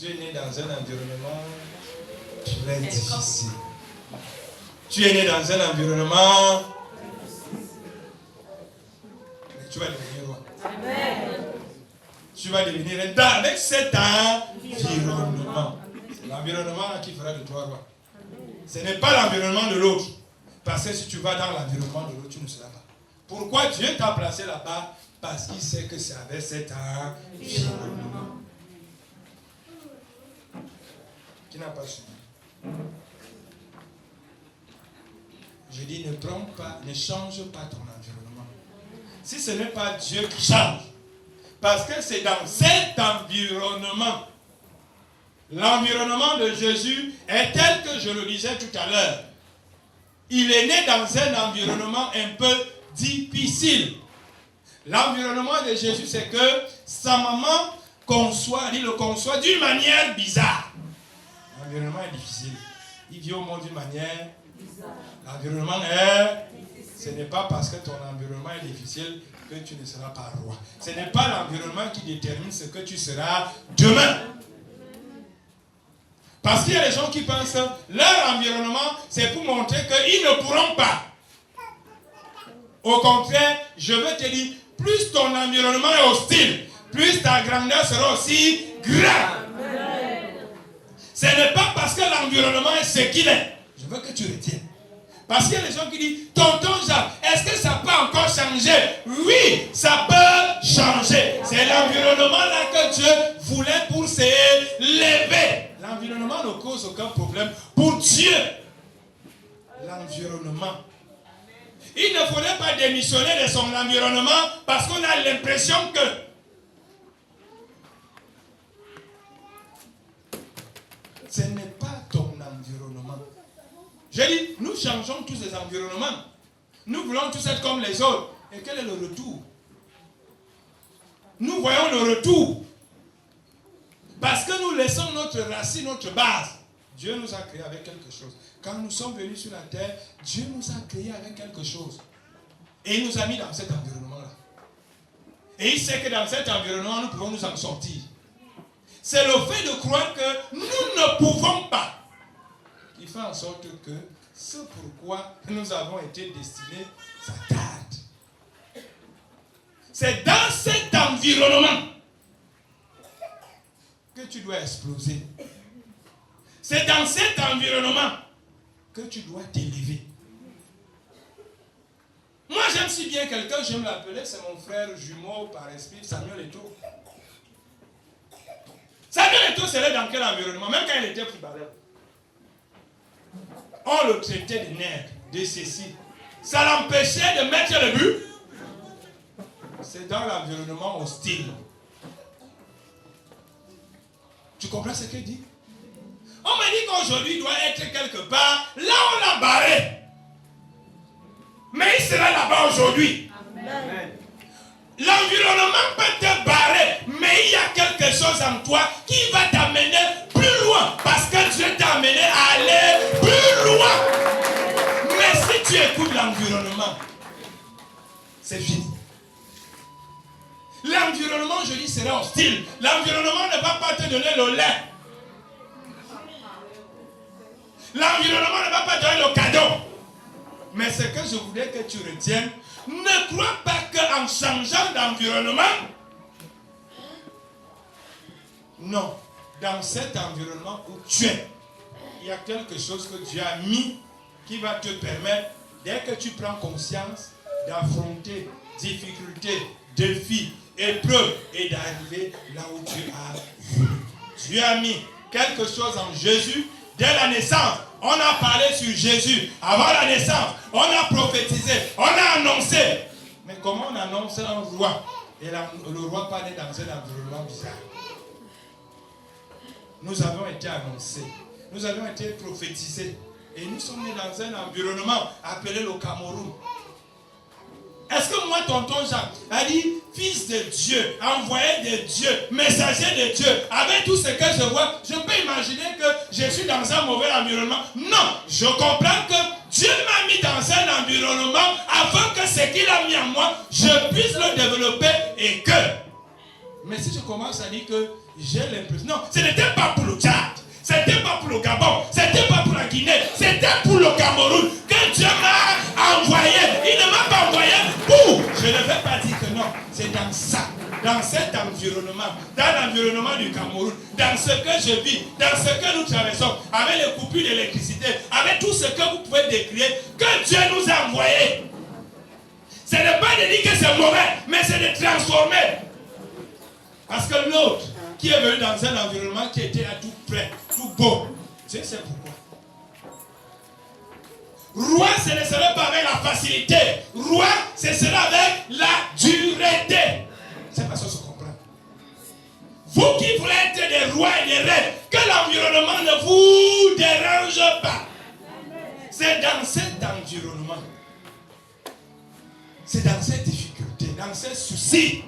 Tu es né dans un environnement très difficile. Tu es né dans un environnement. Mais tu vas devenir roi. Tu vas devenir un roi avec cet environnement. C'est l'environnement qui fera de toi roi. Ce n'est pas l'environnement de l'autre. Parce que si tu vas dans l'environnement de l'autre, tu ne seras pas. Pourquoi Dieu t'a placé là-bas? Parce qu'il sait que c'est avec cet environnement. Qui n'a pas suivi? Je dis, ne trompe pas, ne change pas ton environnement. Si ce n'est pas Dieu qui change, parce que c'est dans cet environnement, l'environnement de Jésus est tel que je le disais tout à l'heure. Il est né dans un environnement un peu difficile. L'environnement de Jésus, c'est que sa maman le conçoit d'une manière bizarre. L'environnement est difficile. Il vit au monde d'une manière bizarre. L'environnement est... Ce n'est pas parce que ton environnement est difficile que tu ne seras pas roi. Ce n'est pas l'environnement qui détermine ce que tu seras demain. Parce qu'il y a des gens qui pensent que leur environnement, c'est pour montrer qu'ils ne pourront pas. Au contraire, je veux te dire, plus ton environnement est hostile, plus ta grandeur sera aussi grande. Ce n'est pas parce que l'environnement est ce qu'il est. Je veux que tu retiennes. Parce qu'il y a des gens qui disent, tonton Jacques, est-ce que ça peut encore changer? Oui, ça peut changer. C'est l'environnement là que Dieu voulait pour s'élever. L'environnement ne cause aucun problème pour Dieu. L'environnement. Il ne faudrait pas démissionner de son environnement parce qu'on a l'impression que ce n'est pas ton environnement. J'ai dit, nous changeons tous les environnements. Nous voulons tous être comme les autres. Et quel est le retour? Nous voyons le retour. Parce que nous laissons notre racine, notre base. Dieu nous a créés avec quelque chose. Quand nous sommes venus sur la terre, Dieu nous a créés avec quelque chose. Et il nous a mis dans cet environnement-là. Et il sait que dans cet environnement, nous pouvons nous en sortir. C'est le fait de croire que nous ne pouvons pas qui fait en sorte que ce pourquoi nous avons été destinés, ça tarde. C'est dans cet environnement que tu dois exploser. C'est dans cet environnement que tu dois t'élever. Moi, j'aime si bien quelqu'un, j'aime l'appeler, c'est mon frère jumeau par esprit, Samuel Eto'o. Samuel Eto'o serait dans quel environnement? Même quand il était footballeur. On le traitait de nègre, de ceci. Ça l'empêchait de mettre le but. C'est dans l'environnement hostile. Tu comprends ce qu'il dit? On m'a dit qu'aujourd'hui il doit être quelque part. Là on l'a barré. Mais il sera là-bas aujourd'hui. Amen. L'environnement peut te barrer, mais il y a quelque chose en toi qui va t'amener plus loin. Parce que Dieu t'a amené à aller plus loin. Mais si tu écoutes l'environnement, c'est fini. L'environnement, je dis, sera hostile. L'environnement ne va pas te donner le lait. L'environnement ne va pas te donner le cadeau. Mais ce que je voudrais que tu retiennes, ne crois pas qu'en changeant d'environnement, non, dans cet environnement où tu es, il y a quelque chose que Dieu a mis qui va te permettre, dès que tu prends conscience, d'affronter difficultés, défis, épreuves et d'arriver là où tu as vu. Dieu a mis quelque chose en Jésus dès la naissance. On a parlé sur Jésus avant la naissance. On a prophétisé. On a annoncé. Mais comment on annonce un roi? Et le roi pas né dans un environnement bizarre. Nous avons été annoncés. Nous avons été prophétisés. Et nous sommes nés dans un environnement appelé le Cameroun. Est-ce que moi, tonton Jacques, a dit fils de Dieu, envoyé de Dieu, messager de Dieu, avec tout ce que je vois, je peux imaginer que je suis dans un mauvais environnement? Non, je comprends que Dieu m'a mis dans un environnement afin que ce qu'il a mis en moi, je puisse le développer et que Mais si je commence à dire que j'ai l'impression... Non, ce n'était pas pour le Tchad. Ce n'était pas pour le Gabon. Ce n'était pas pour la Guinée. C'était pour le Cameroun que Dieu m'a envoyé. Il ne m'a pas envoyé pour... Je ne vais pas dire que non. C'est dans ça. Dans cet environnement. Dans l'environnement du Cameroun. Dans ce que je vis. Dans ce que nous traversons. Avec les coupures d'électricité. Avec tout ce que vous pouvez décrire. Que Dieu nous a envoyé. Ce n'est pas de dire que c'est mauvais. Mais c'est de transformer. Parce que l'autre, qui est venu dans un environnement qui était à tout près, tout beau, tu sais pourquoi. Roi, ce ne serait pas avec la facilité. Roi, ce serait avec la dureté. C'est pas ça que je comprends. Vous qui voulez être des rois et des reines, que l'environnement ne vous dérange pas. C'est dans cet environnement, c'est dans ces difficultés, dans ces soucis,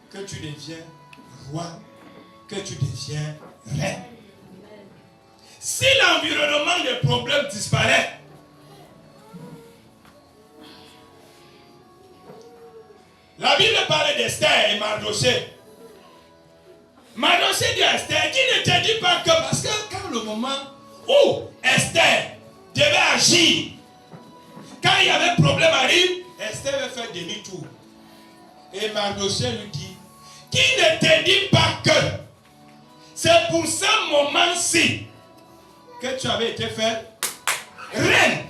que tu deviens roi, que tu deviens reine. Si l'environnement des problèmes disparaît, la Bible parle d'Esther et Mardochée. Mardochée dit à Esther, qui ne te dit pas que, parce que quand le moment où Esther devait agir, quand il y avait problème arrive, Esther veut faire demi-tour. Et Mardochée lui dit, qui ne te dit pas que c'est pour ce moment-ci que tu avais été fait reine.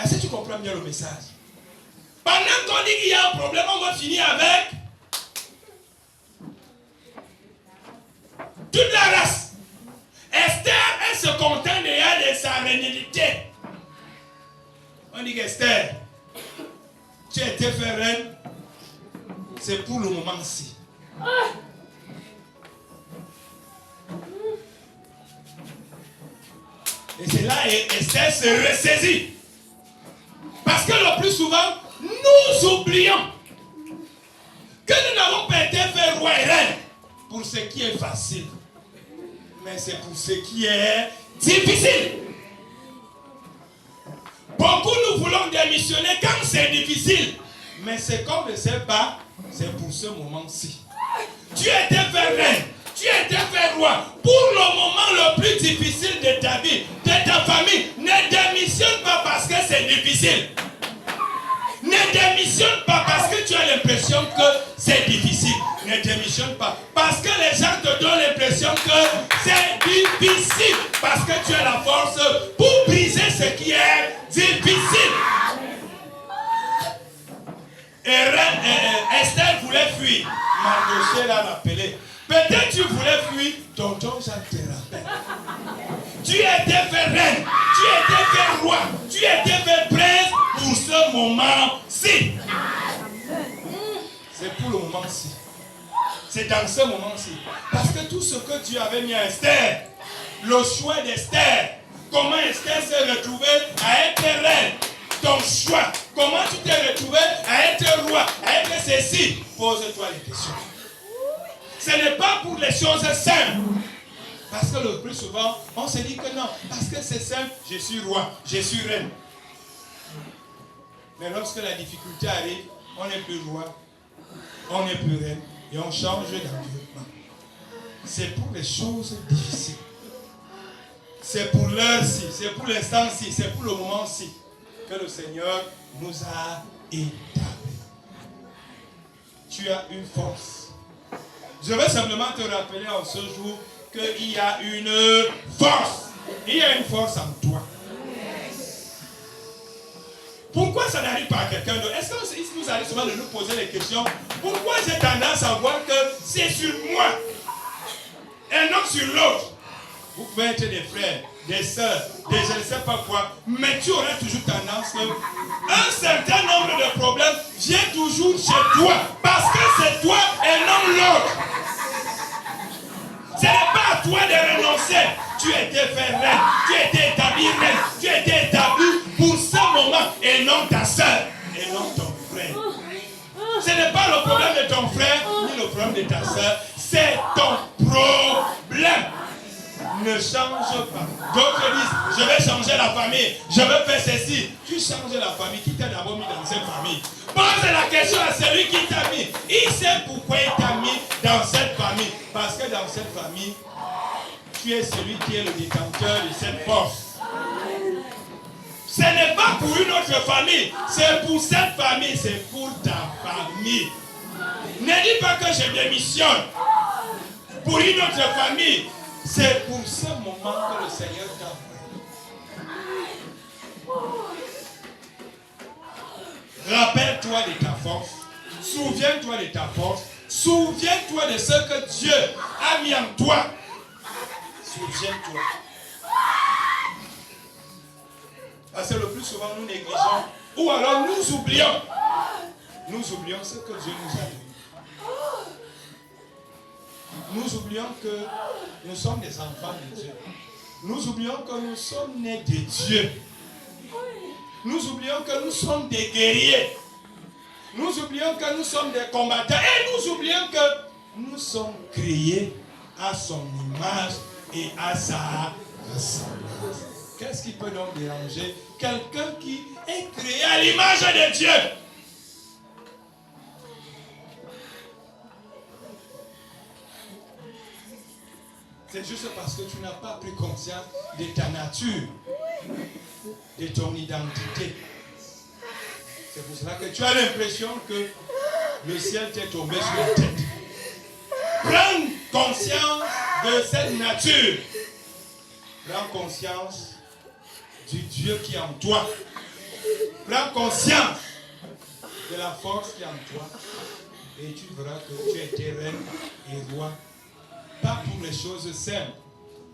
Est-ce que tu comprends bien le message? Pendant qu'on dit qu'il y a un problème, on va finir avec toute la race. Esther, elle se contente déjà de sa réalité. On dit qu'Esther, tu as été fait reine. C'est pour le moment-ci. Et c'est là que Esther se ressaisit. Parce que le plus souvent, nous oublions que nous n'avons pas été fait roi et reine pour ce qui est facile. Mais c'est pour ce qui est difficile. Beaucoup nous voulons démissionner quand c'est difficile. Mais c'est comme ne sait pas. C'est pour ce moment-ci. Tu étais fait reine, tu étais fait roi. Pour le moment le plus difficile de ta vie, de ta famille, ne démissionne pas parce que c'est difficile. Ne démissionne pas parce que tu as l'impression que c'est difficile. Ne démissionne pas parce que les gens te donnent l'impression que c'est difficile. Parce que tu as la force pour briser ce qui est difficile. Et Esther voulait fuir. Mardochée l'a appelé. Peut-être tu voulais fuir. Tonton Jean te rappelle. Tu étais fait reine. Tu étais fait roi. Tu étais fait prince pour ce moment-ci. C'est pour le moment-ci. C'est dans ce moment-ci. Parce que tout ce que Dieu avait mis à Esther, le choix d'Esther, comment Esther s'est retrouvée à être reine. Ton choix, comment tu t'es retrouvé à être roi, à être ceci? Pose-toi les questions. Ce n'est pas pour les choses simples. Parce que le plus souvent, on se dit que non, parce que c'est simple, je suis roi, je suis reine. Mais lorsque la difficulté arrive, on n'est plus roi, on n'est plus reine, et on change d'environnement. C'est pour les choses difficiles. C'est pour l'heure-ci, c'est pour l'instant-ci, c'est pour le moment-ci que le Seigneur nous a établis. Tu as une force. Je vais simplement te rappeler en ce jour qu'il y a une force. Il y a une force en toi. Pourquoi ça n'arrive pas à quelqu'un d'autre? Est-ce que nous arrive souvent de nous poser les questions? Pourquoi j'ai tendance à voir que c'est sur moi et non sur l'autre? Vous pouvez être des frères, des sœurs, des je ne sais pas quoi, mais tu auras toujours tendance que un certain nombre de problèmes viennent toujours chez toi parce que c'est toi et non l'autre. Ce n'est pas à toi de renoncer. Tu étais fait reine, tu étais établi reine, tu étais établi pour ce moment et non ta sœur et non ton frère. Ce n'est pas le problème de ton frère ni le problème de ta sœur, c'est ton problème. ne change pas. D'autres disent, je vais changer la famille, je vais faire ceci. Tu changes la famille, qui t'a d'abord mis dans cette famille? Pose la question à celui qui t'a mis. Il sait pourquoi il t'a mis dans cette famille. Parce que dans cette famille, tu es celui qui est le détenteur de cette force. Ce n'est pas pour une autre famille, c'est pour cette famille, c'est pour ta famille. Ne dis pas que je démissionne pour une autre famille. C'est pour ce moment que le Seigneur t'a fait. Rappelle-toi de ta force. Souviens-toi de ta force. Souviens-toi de ce que Dieu a mis en toi. Souviens-toi. Parce que le plus souvent nous négligeons ou alors nous oublions. Nous oublions ce que Dieu nous a donné. Nous oublions que nous sommes des enfants de Dieu. Nous oublions que nous sommes nés de Dieu. Nous oublions que nous sommes des guerriers. Nous oublions que nous sommes des combattants. Et nous oublions que nous sommes créés à son image et à sa ressemblance. Qu'est-ce qui peut donc déranger quelqu'un qui est créé à l'image de Dieu? C'est juste parce que tu n'as pas pris conscience de ta nature, de ton identité. C'est pour cela que tu as l'impression que le ciel t'est tombé sur la tête. Prends conscience de cette nature. Prends conscience du Dieu qui est en toi. Prends conscience de la force qui est en toi. Et tu verras que tu es été reine et roi. Pas pour les choses simples,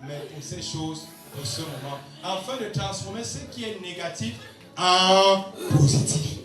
mais pour ces choses de ce moment. Afin de transformer ce qui est négatif en positif.